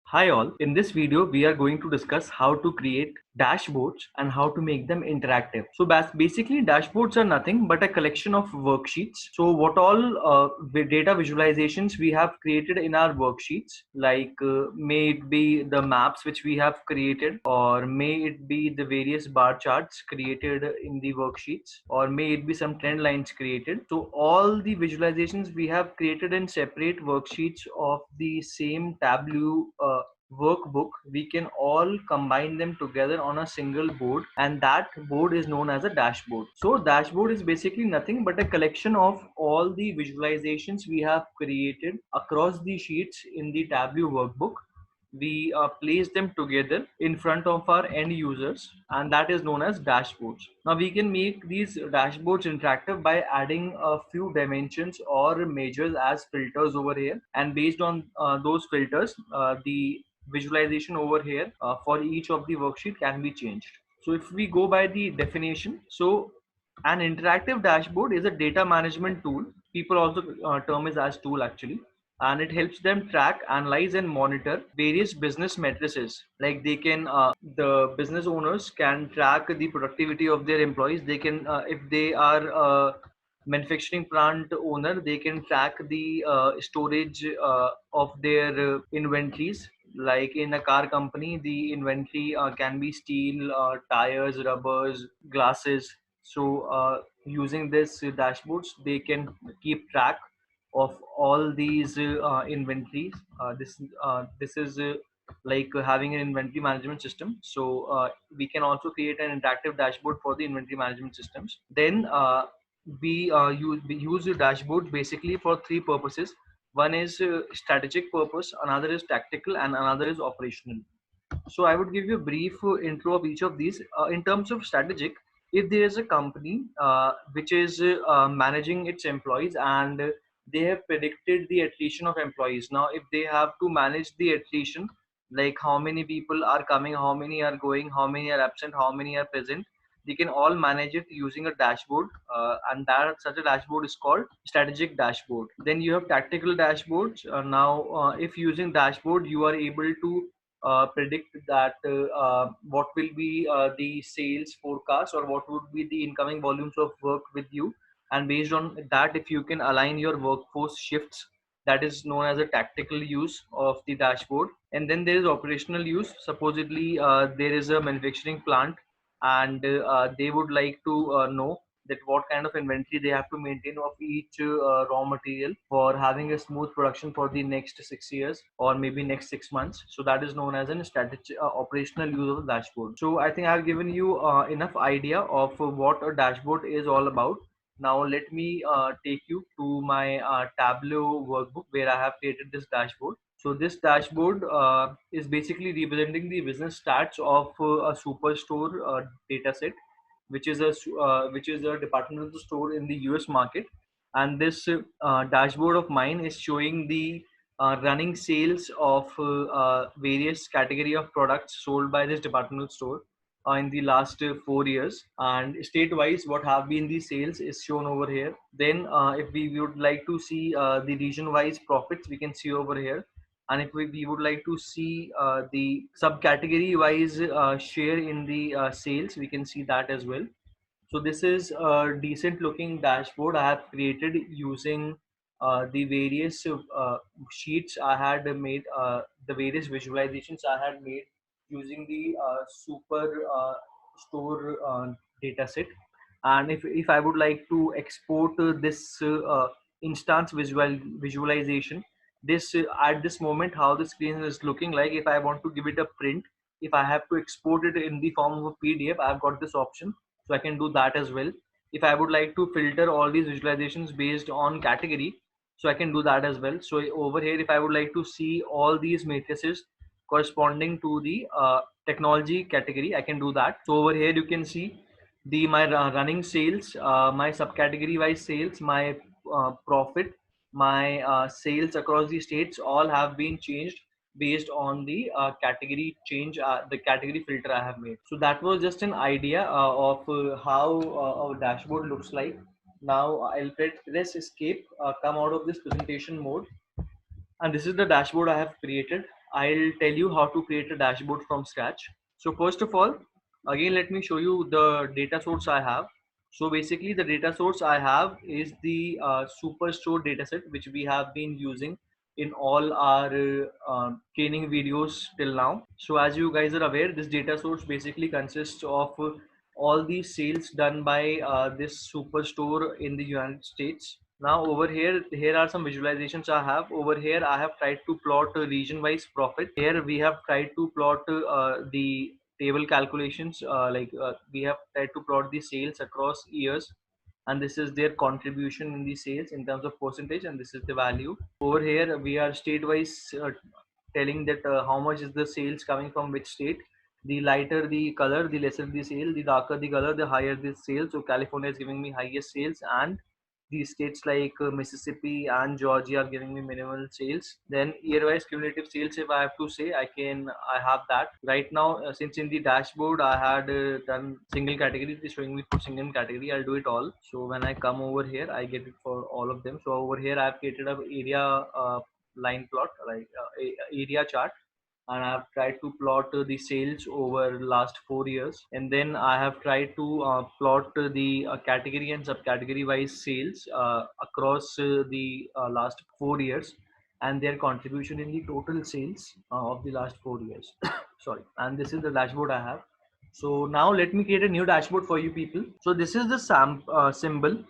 Hi all, in this video we are going to discuss how to create dashboards and how to make them interactive. So basically dashboards are nothing but a collection of worksheets. So what all data visualizations we have created in our worksheets, like may it be the maps which we have created, or may it be the various bar charts created in the worksheets, or may it be some trend lines created. So all the visualizations we have created in separate worksheets of the same Tableau workbook, we can all combine them together on a single board, and that board is known as a dashboard. So dashboard is basically nothing but a collection of all the visualizations we have created across the sheets in the Tableau workbook. We place them together in front of our end users, and that is known as dashboards. Now we can make these dashboards interactive by adding a few dimensions or measures as filters over here, and based on those filters, the visualization over here for each of the worksheet can be changed. So if we go by the definition, so an interactive dashboard is a data management tool. People also term it as tool actually, and it helps them track, analyze, and monitor various business matrices. Like they can, the business owners can track the productivity of their employees. They can, if they are manufacturing plant owner, they can track the storage of their inventories. Like in a car company, the inventory can be steel, tires, rubbers, glasses. So using this dashboards, they can keep track of all these inventories. This is like having an inventory management system. So we can also create an interactive dashboard for the inventory management systems. Then we use the dashboard basically for three purposes. One is strategic purpose, another is tactical, and another is operational. So I would give you a brief intro of each of these. In terms of strategic, if there is a company which is managing its employees, and they have predicted the attrition of employees. Now if they have to manage the attrition, like how many people are coming, how many are going, how many are absent, how many are present, they can all manage it using a dashboard, and that such a dashboard is called strategic dashboard. Then you have tactical dashboards. Now if using dashboard, you are able to predict that what will be the sales forecast, or what would be the incoming volumes of work with you, and based on that, if you can align your workforce shifts, that is known as a tactical use of the dashboard. And then there is operational use. Supposedly there is a manufacturing plant, and they would like to know that what kind of inventory they have to maintain of each raw material for having a smooth production for the next 6 years, or maybe next 6 months. So that is known as a strategy, operational use of the dashboard. So I think I've given you enough idea of what a dashboard is all about. Now let me take you to my Tableau workbook where I have created this dashboard. So this dashboard is basically representing the business stats of a superstore data set, which is which is a departmental store in the US market. And this dashboard of mine is showing the running sales of various category of products sold by this departmental store in the last 4 years, and state-wise what have been the sales is shown over here. Then if we would like to see the region-wise profits, we can see over here. And if we would like to see the subcategory wise share in the sales, we can see that as well. So this is a decent looking dashboard I have created using the various sheets I had made, the various visualizations I had made using the super store data set. And if I would like to export this instance visualization, this at this moment how the screen is looking like, if I want to give it a print, if I have to export it in the form of a PDF, I've got this option, so I can do that as well. If I would like to filter all these visualizations based on category, so I can do that as well. So over here, if I would like to see all these matrices corresponding to the technology category, I can do that. So over here you can see the my running sales, my subcategory wise sales, my profit, my sales across the states, all have been changed based on the category change, the category filter I have made. So that was just an idea of how our dashboard looks like. Now I'll press escape, come out of this presentation mode, and this is the dashboard I have created. I'll tell you how to create a dashboard from scratch. So first of all, again, let me show you the data source I have. So basically the data source I have is the Superstore dataset, which we have been using in all our training videos till now. So as you guys are aware, this data source basically consists of all the sales done by this Superstore in the United States. Now over here are some visualizations I have. Over here I have tried to plot region wise profit. Here we have tried to plot the table calculations, we have tried to plot the sales across years, and this is their contribution in the sales in terms of percentage, and this is the value. Over here we are state wise telling that how much is the sales coming from which state. The lighter the color, the lesser the sale. The darker the color, the higher the sales. So California is giving me highest sales, and the states like Mississippi and Georgia are giving me minimal sales. Then year-wise cumulative sales, if I have to say, I have that right now. Since in the dashboard I had done single category, it is showing me for single category. I'll do it all. So when I come over here, I get it for all of them. So over here I've created a area line plot, like area chart, and I have tried to plot the sales over last 4 years, and then I have tried to plot the category and subcategory wise sales across the last 4 years, and their contribution in the total sales of the last 4 years. Sorry, and this is the dashboard I have. So now let me create a new dashboard for you people. So this is the symbol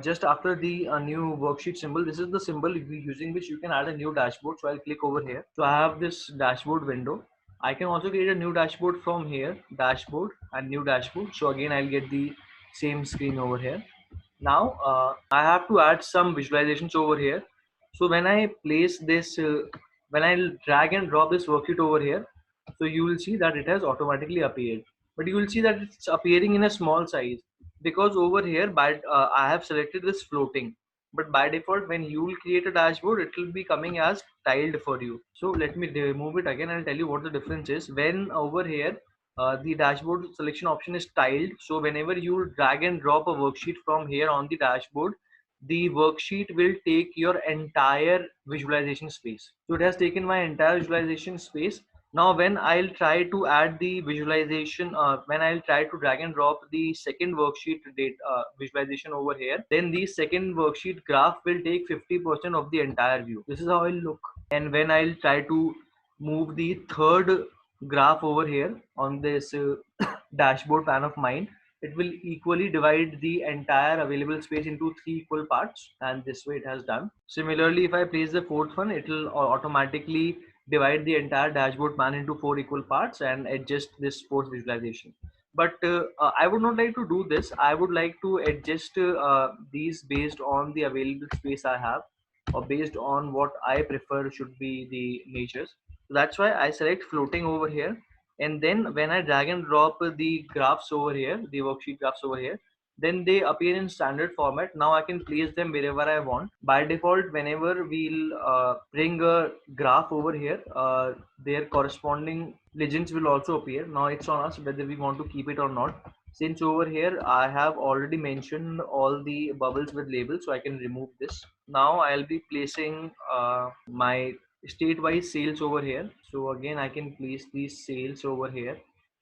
just after the new worksheet symbol. This is the symbol using which you can add a new dashboard. So I'll click over here. So I have this dashboard window. I can also create a new dashboard from here, dashboard and new dashboard. So again, I'll get the same screen over here. Now I have to add some visualizations over here. So when I place this, when I drag and drop this worksheet over here, so you will see that it has automatically appeared, but you will see that it's appearing in a small size, because over here I have selected this floating, but by default when you will create a dashboard it will be coming as tiled for you. So let me remove it again and tell you what the difference is. When over here the dashboard selection option is tiled, so whenever you drag and drop a worksheet from here on the dashboard, the worksheet will take your entire visualization space. So it has taken my entire visualization space. Now when I'll try to add the visualization, when I'll try to drag and drop the second worksheet date visualization over here, then the second worksheet graph will take 50% of the entire view. This is how it'll look. And when I'll try to move the third graph over here on this dashboard pan of mine, it will equally divide the entire available space into 3 equal parts, and this way it has done. Similarly, if I place the fourth one, it will automatically divide the entire dashboard pan into 4 equal parts and adjust this sports visualization. But I would not like to do this. I would like to adjust these based on the available space I have, or based on what I prefer should be the measures. So that's why I select floating over here, and then when I drag and drop the graphs over here, the worksheet graphs over here, then they appear in standard format. Now I can place them wherever I want. By default, whenever we'll bring a graph over here, their corresponding legends will also appear. Now it's on us whether we want to keep it or not. Since over here I have already mentioned all the bubbles with labels, so I can remove this. Now I'll be placing my state-wise sales over here. So again, I can place these sales over here,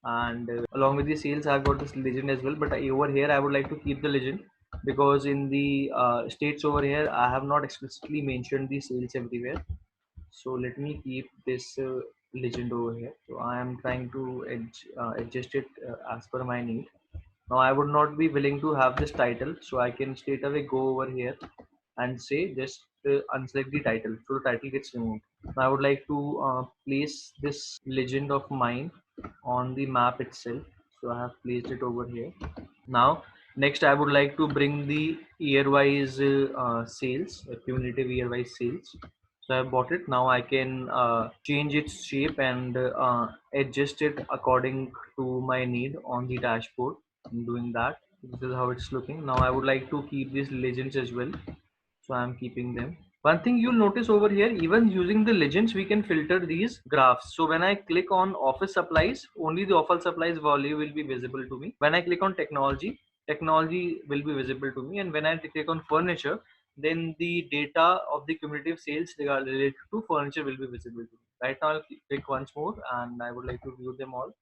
and along with the sales I've got this legend as well, but over here I would like to keep the legend, because in the states over here I have not explicitly mentioned the sales everywhere. So let me keep this legend over here. So I am trying to adjust it as per my need. Now I would not be willing to have this title, so I can straight away go over here and say just unselect the title, so the title gets removed. Now I would like to place this legend of mine on the map itself, so I have placed it over here. Now next I would like to bring the year-wise sales, cumulative year-wise sales. So I bought it. Now I can change its shape and adjust it according to my need on the dashboard. I'm doing that. This is how it's looking. Now I would like to keep these legends as well, so I'm keeping them. One thing you'll notice over here, even using the legends, we can filter these graphs. So when I click on office supplies, only the office supplies value will be visible to me. When I click on technology, technology will be visible to me. And when I click on furniture, then the data of the cumulative sales related to furniture will be visible to me. Right now I'll click once more and I would like to view them all.